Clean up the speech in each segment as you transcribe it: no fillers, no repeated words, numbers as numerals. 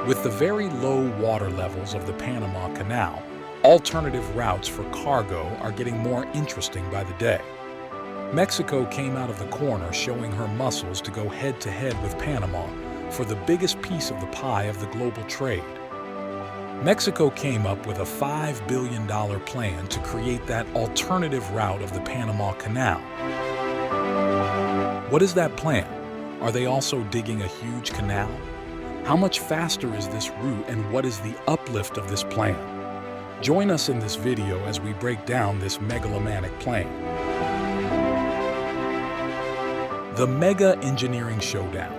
With the very low water levels of the Panama Canal, alternative routes for cargo are getting more interesting by the day. Mexico came out of the corner showing her muscles to go head-to-head with Panama for the biggest piece of the pie of the global trade. Mexico came up with a $5 billion plan to create that alternative route of the Panama Canal. What is that plan? Are they also digging a huge canal? How much faster is this route and what is the uplift of this plan? Join us in this video as we break down this megalomaniac plan. The Mega Engineering Showdown,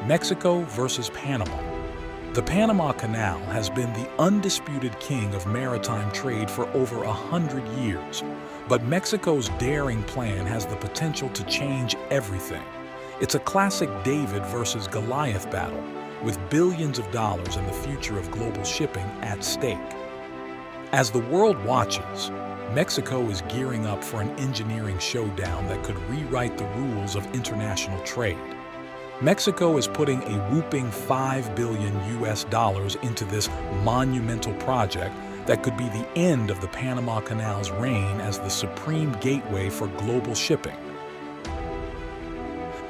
Mexico versus Panama. The Panama Canal has been the undisputed king of maritime trade for over 100 years, but Mexico's daring plan has the potential to change everything. It's a classic David versus Goliath battle, with billions of dollars in the future of global shipping at stake. As the world watches, Mexico is gearing up for an engineering showdown that could rewrite the rules of international trade. Mexico is putting a whopping $5 billion into this monumental project that could be the end of the Panama Canal's reign as the supreme gateway for global shipping.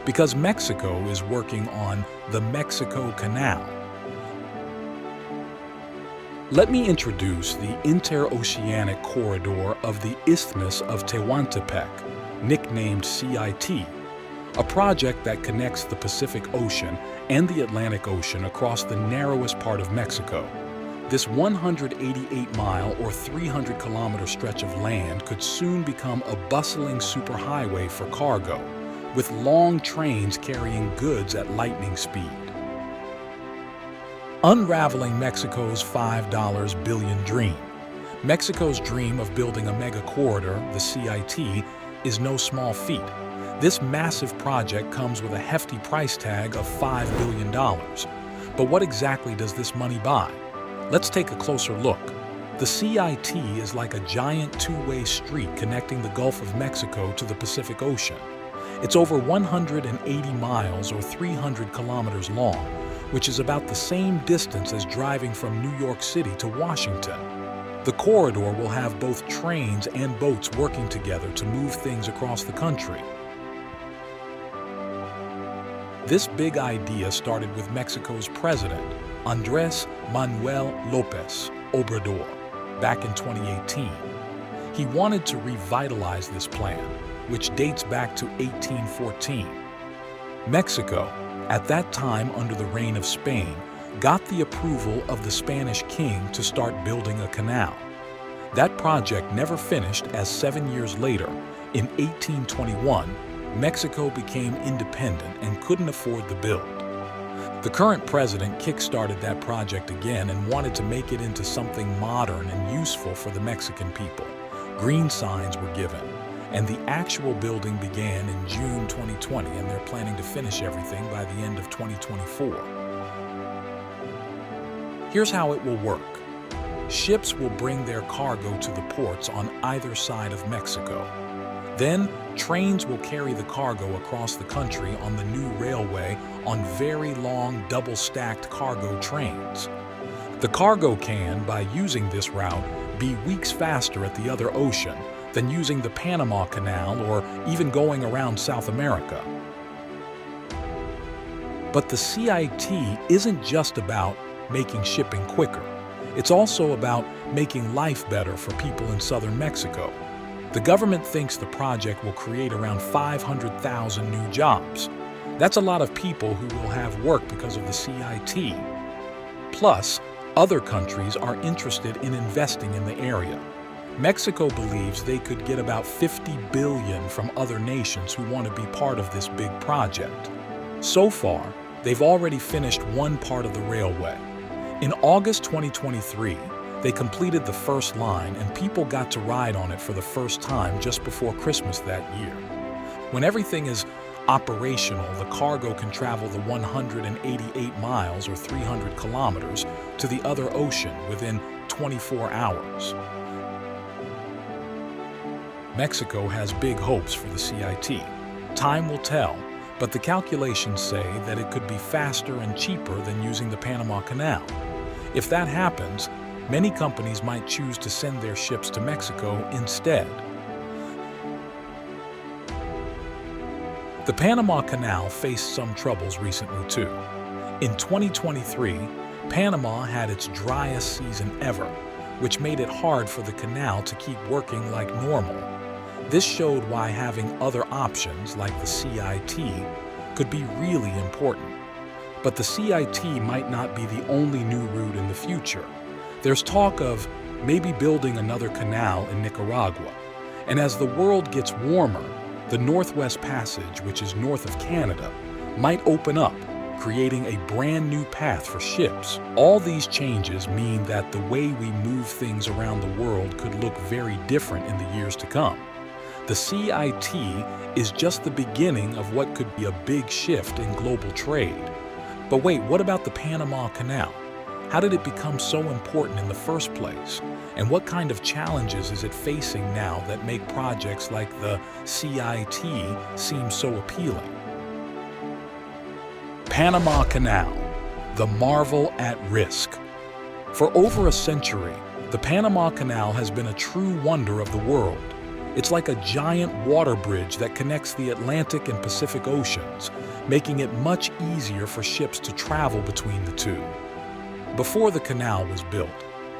Because Mexico is working on the Mexico Canal. Let me introduce the Interoceanic Corridor of the Isthmus of Tehuantepec, nicknamed C.I.T., a project that connects the Pacific Ocean and the Atlantic Ocean across the narrowest part of Mexico. This 188-mile or 300-kilometer stretch of land could soon become a bustling superhighway for cargo, with long trains carrying goods at lightning speed. Unraveling Mexico's $5 billion dream. Mexico's dream of building a mega corridor, the C.I.T., is no small feat. This massive project comes with a hefty price tag of $5 billion. But what exactly does this money buy? Let's take a closer look. The C.I.T. is like a giant two-way street connecting the Gulf of Mexico to the Pacific Ocean. It's over 180 miles or 300 kilometers long, which is about the same distance as driving from New York City to Washington. The corridor will have both trains and boats working together to move things across the country. This big idea started with Mexico's president, Andrés Manuel López Obrador, back in 2018. He wanted to revitalize this plan, which dates back to 1814. Mexico, at that time under the reign of Spain, got the approval of the Spanish king to start building a canal. That project never finished as 7 years later, in 1821, Mexico became independent and couldn't afford the build. The current president kick-started that project again and wanted to make it into something modern and useful for the Mexican people. Green signs were given, and the actual building began in June 2020, and they're planning to finish everything by the end of 2024. Here's how it will work. Ships will bring their cargo to the ports on either side of Mexico. Then, trains will carry the cargo across the country on the new railway on very long double-stacked cargo trains. The cargo can, by using this route, be weeks faster at the other ocean than using the Panama Canal or even going around South America. But the C.I.T. isn't just about making shipping quicker. It's also about making life better for people in southern Mexico. The government thinks the project will create around 500,000 new jobs. That's a lot of people who will have work because of the C.I.T. Plus, other countries are interested in investing in the area. Mexico believes they could get about $50 billion from other nations who want to be part of this big project. So far, they've already finished one part of the railway. In August 2023, they completed the first line and people got to ride on it for the first time just before Christmas that year. When everything is operational, the cargo can travel the 188 miles or 300 kilometers to the other ocean within 24 hours. Mexico has big hopes for the C.I.T. Time will tell, but the calculations say that it could be faster and cheaper than using the Panama Canal. If that happens, many companies might choose to send their ships to Mexico instead. The Panama Canal faced some troubles recently too. In 2023, Panama had its driest season ever, which made it hard for the canal to keep working like normal. This showed why having other options like the C.I.T. could be really important. But the C.I.T. might not be the only new route in the future. There's talk of maybe building another canal in Nicaragua. And as the world gets warmer, the Northwest Passage, which is north of Canada, might open up, creating a brand new path for ships. All these changes mean that the way we move things around the world could look very different in the years to come. The C.I.T. is just the beginning of what could be a big shift in global trade. But wait, what about the Panama Canal? How did it become so important in the first place? And what kind of challenges is it facing now that make projects like the C.I.T. seem so appealing? Panama Canal, the marvel at risk. For over a century, the Panama Canal has been a true wonder of the world. It's like a giant water bridge that connects the Atlantic and Pacific Oceans, making it much easier for ships to travel between the two. Before the canal was built,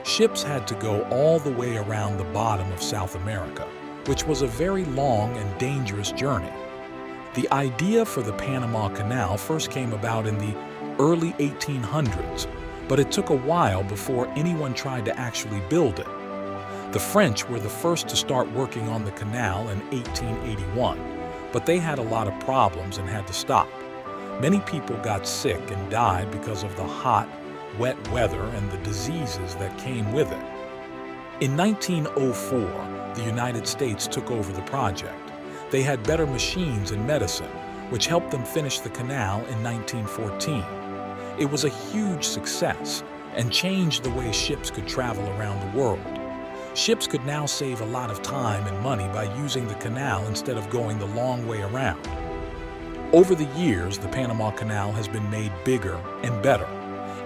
ships had to go all the way around the bottom of South America, which was a very long and dangerous journey. The idea for the Panama Canal first came about in the early 1800s, but it took a while before anyone tried to actually build it. The French were the first to start working on the canal in 1881, but they had a lot of problems and had to stop. Many people got sick and died because of the hot, wet weather and the diseases that came with it. In 1904, the United States took over the project. They had better machines and medicine, which helped them finish the canal in 1914. It was a huge success and changed the way ships could travel around the world. Ships could now save a lot of time and money by using the canal instead of going the long way around. Over the years, the Panama Canal has been made bigger and better.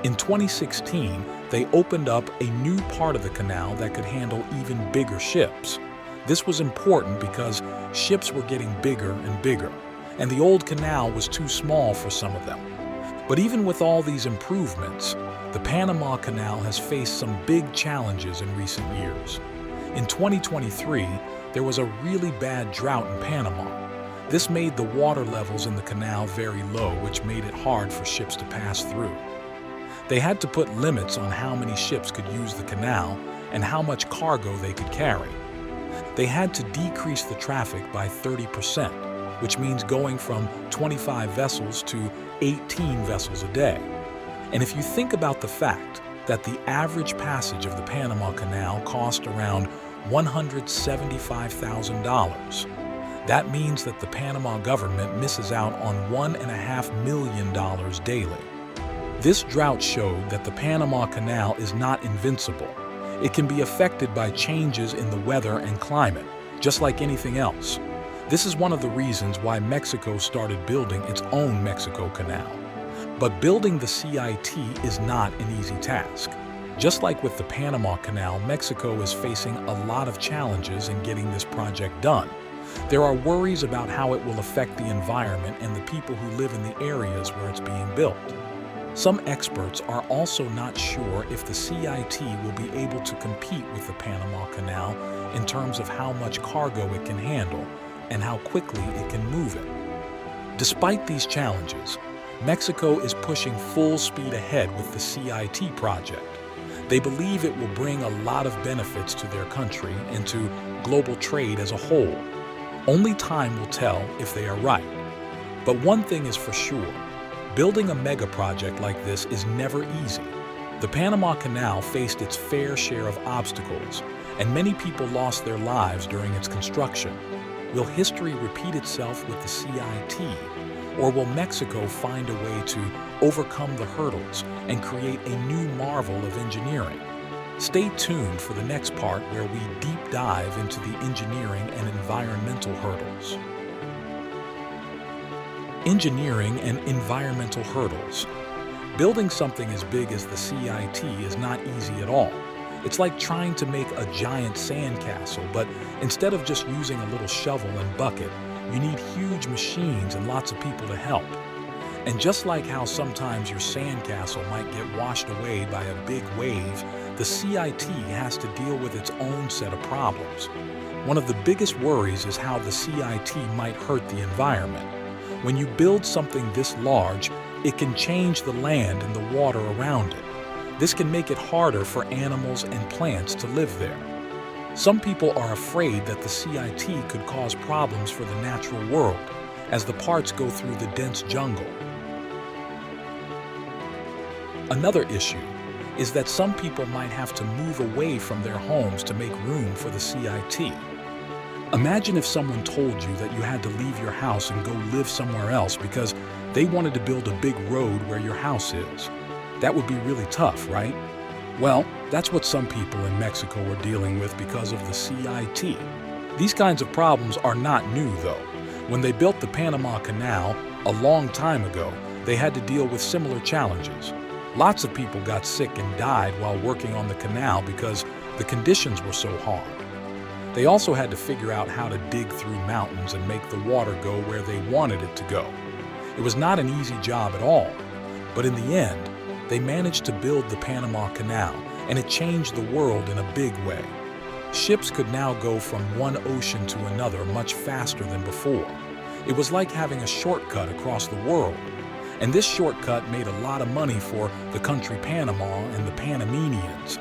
In 2016, they opened up a new part of the canal that could handle even bigger ships. This was important because ships were getting bigger and bigger, and the old canal was too small for some of them. But even with all these improvements, the Panama Canal has faced some big challenges in recent years. In 2023, there was a really bad drought in Panama. This made the water levels in the canal very low, which made it hard for ships to pass through. They had to put limits on how many ships could use the canal and how much cargo they could carry. They had to decrease the traffic by 30%, which means going from 25 vessels to 18 vessels a day. And if you think about the fact that the average passage of the Panama Canal cost around $175,000, that means that the Panama government misses out on $1.5 million daily. This drought showed that the Panama Canal is not invincible. It can be affected by changes in the weather and climate, just like anything else. This is one of the reasons why Mexico started building its own Mexico Canal. But building the C.I.T. is not an easy task. Just like with the Panama Canal, Mexico is facing a lot of challenges in getting this project done. There are worries about how it will affect the environment and the people who live in the areas where it's being built. Some experts are also not sure if the C.I.T. will be able to compete with the Panama Canal in terms of how much cargo it can handle and how quickly it can move it. Despite these challenges, Mexico is pushing full speed ahead with the C.I.T. project. They believe it will bring a lot of benefits to their country and to global trade as a whole. Only time will tell if they are right. But one thing is for sure, building a mega project like this is never easy. The Panama Canal faced its fair share of obstacles, and many people lost their lives during its construction. Will history repeat itself with the C.I.T., or will Mexico find a way to overcome the hurdles and create a new marvel of engineering? Stay tuned for the next part where we deep dive into the engineering and environmental hurdles. Engineering and environmental hurdles. Building something as big as the C.I.T. is not easy at all. It's like trying to make a giant sandcastle, but instead of just using a little shovel and bucket, you need huge machines and lots of people to help. And just like how sometimes your sandcastle might get washed away by a big wave, the C.I.T. has to deal with its own set of problems. One of the biggest worries is how the C.I.T. might hurt the environment. When you build something this large, it can change the land and the water around it. This can make it harder for animals and plants to live there. Some people are afraid that the C.I.T. could cause problems for the natural world as the parts go through the dense jungle. Another issue is that some people might have to move away from their homes to make room for the C.I.T. Imagine if someone told you that you had to leave your house and go live somewhere else because they wanted to build a big road where your house is. That would be really tough, right? Well, that's what some people in Mexico are dealing with because of the C.I.T. These kinds of problems are not new, though. When they built the Panama Canal a long time ago, they had to deal with similar challenges. Lots of people got sick and died while working on the canal because the conditions were so hard. They also had to figure out how to dig through mountains and make the water go where they wanted it to go. It was not an easy job at all, but in the end, they managed to build the Panama Canal, and it changed the world in a big way. Ships could now go from one ocean to another much faster than before. It was like having a shortcut across the world. And this shortcut made a lot of money for the country Panama and the Panamanians.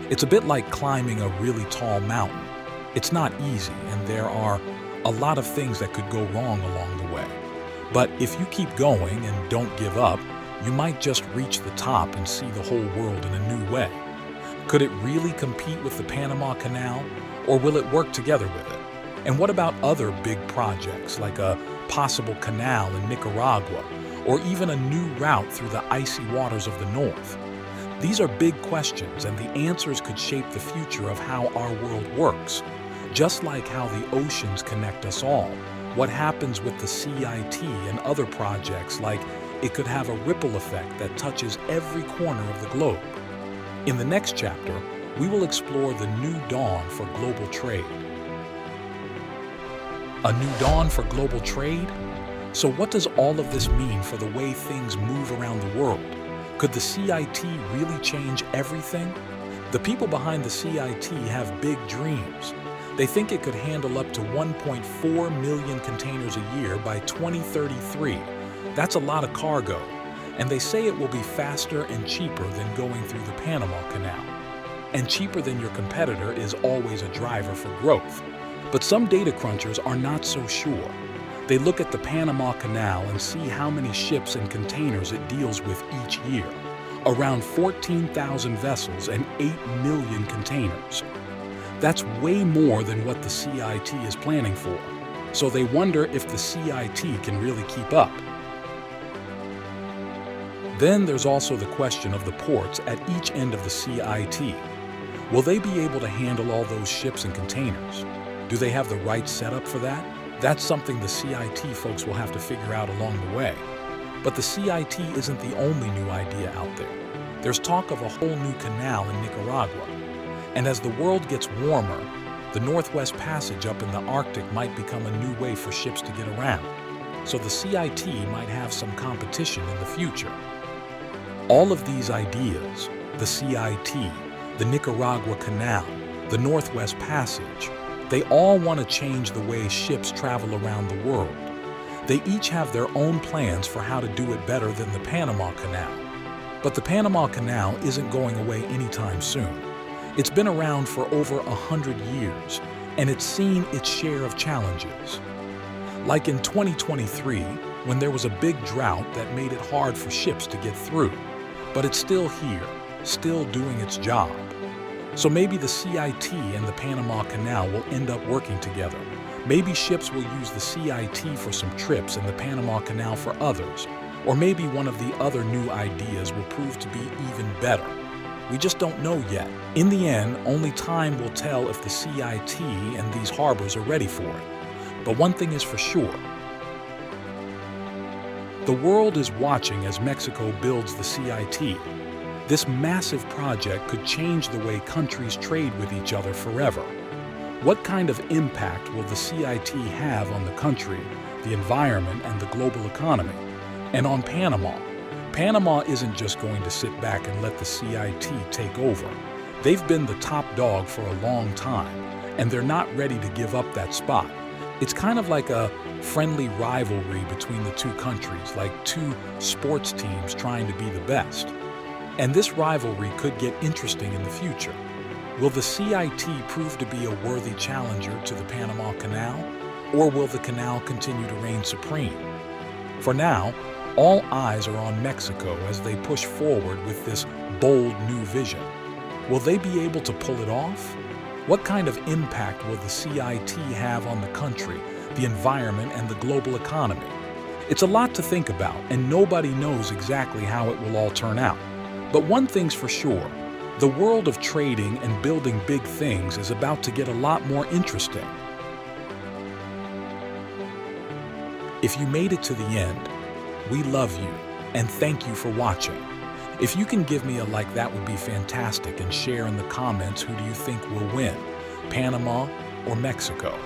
It's a bit like climbing a really tall mountain. It's not easy, and there are a lot of things that could go wrong along the way. But if you keep going and don't give up, you might just reach the top and see the whole world in a new way. Could it really compete with the Panama Canal, or will it work together with it? And what about other big projects like a possible canal in Nicaragua, or even a new route through the icy waters of the north? These are big questions, and the answers could shape the future of how our world works. Just like how the oceans connect us all, what happens with the C.I.T. and other projects, like it could have a ripple effect that touches every corner of the globe. In the next chapter, we will explore the new dawn for global trade. A new dawn for global trade? So what does all of this mean for the way things move around the world? Could the C.I.T. really change everything? The people behind the C.I.T. have big dreams. They think it could handle up to 1.4 million containers a year by 2033. That's a lot of cargo, and they say it will be faster and cheaper than going through the Panama Canal. And cheaper than your competitor is always a driver for growth. But some data crunchers are not so sure. They look at the Panama Canal and see how many ships and containers it deals with each year. Around 14,000 vessels and 8 million containers. That's way more than what the C.I.T. is planning for. So they wonder if the C.I.T. can really keep up. Then there's also the question of the ports at each end of the C.I.T. Will they be able to handle all those ships and containers? Do they have the right setup for that? That's something the C.I.T. folks will have to figure out along the way. But the C.I.T. isn't the only new idea out there. There's talk of a whole new canal in Nicaragua. And as the world gets warmer, the Northwest Passage up in the Arctic might become a new way for ships to get around. So the C.I.T. might have some competition in the future. All of these ideas, the C.I.T., the Nicaragua Canal, the Northwest Passage, they all want to change the way ships travel around the world. They each have their own plans for how to do it better than the Panama Canal. But the Panama Canal isn't going away anytime soon. It's been around for over 100 years, and it's seen its share of challenges. Like in 2023, when there was a big drought that made it hard for ships to get through. But it's still here, still doing its job. So maybe the C.I.T. and the Panama Canal will end up working together. Maybe ships will use the C.I.T. for some trips and the Panama Canal for others. Or maybe one of the other new ideas will prove to be even better. We just don't know yet. In the end, only time will tell if the C.I.T. and these harbors are ready for it. But one thing is for sure. The world is watching as Mexico builds the C.I.T. This massive project could change the way countries trade with each other forever. What kind of impact will the C.I.T. have on the country, the environment, and the global economy? And on Panama, Panama isn't just going to sit back and let the C.I.T. take over. They've been the top dog for a long time, and they're not ready to give up that spot. It's kind of like a friendly rivalry between the two countries, like two sports teams trying to be the best. And this rivalry could get interesting in the future. Will the C.I.T. prove to be a worthy challenger to the Panama Canal, or will the canal continue to reign supreme? For now, all eyes are on Mexico as they push forward with this bold new vision. Will they be able to pull it off? What kind of impact will the C.I.T. have on the country, the environment, and the global economy? It's a lot to think about, and nobody knows exactly how it will all turn out. But one thing's for sure, the world of trading and building big things is about to get a lot more interesting. If you made it to the end, we love you, and thank you for watching. If you can give me a like, that would be fantastic, and share in the comments who do you think will win, Panama or Mexico.